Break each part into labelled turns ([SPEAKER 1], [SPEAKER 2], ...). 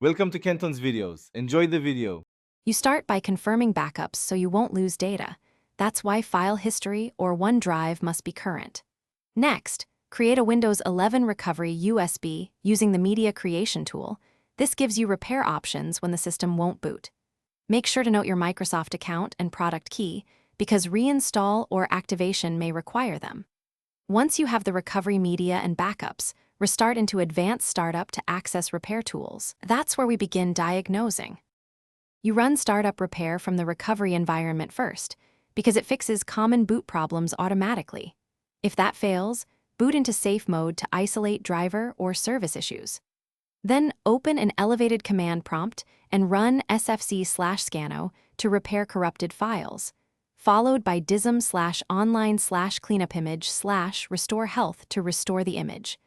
[SPEAKER 1] Welcome to Kenton's videos. Enjoy the video.
[SPEAKER 2] You start by confirming backups so you won't lose data. That's why file history or OneDrive must be current. Next, create a Windows 11 recovery USB using the Media Creation tool. This gives you repair options when the system won't boot. Make sure to note your Microsoft account and product key because reinstall or activation may require them. Once you have the recovery media and backups, restart into Advanced Startup to access repair tools. That's where we begin diagnosing. You run startup repair from the recovery environment first, because it fixes common boot problems automatically. If that fails, boot into safe mode to isolate driver or service issues. Then open an elevated command prompt and run sfc/scano to repair corrupted files, followed by dism/online/cleanupimage/restore health to restore the image.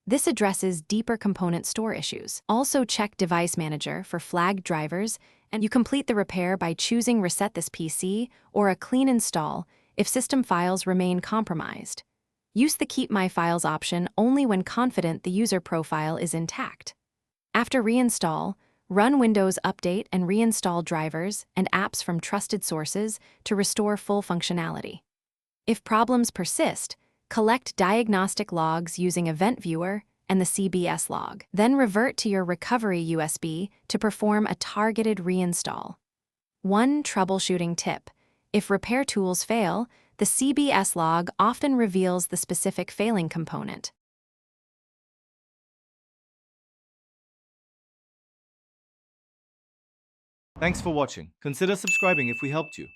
[SPEAKER 2] This addresses deeper component store issues. Also check Device Manager for flagged drivers, and you complete the repair by choosing Reset this PC or a clean install if system files remain compromised. Use the Keep My Files option only when confident the user profile is intact. After reinstall, run Windows Update and reinstall drivers and apps from trusted sources to restore full functionality. If problems persist, collect diagnostic logs using Event Viewer and the CBS log. Then revert to your recovery USB to perform a targeted reinstall. One troubleshooting tip: if repair tools fail, the CBS log often reveals the specific failing component.
[SPEAKER 1] Thanks for watching. Consider subscribing if we helped you.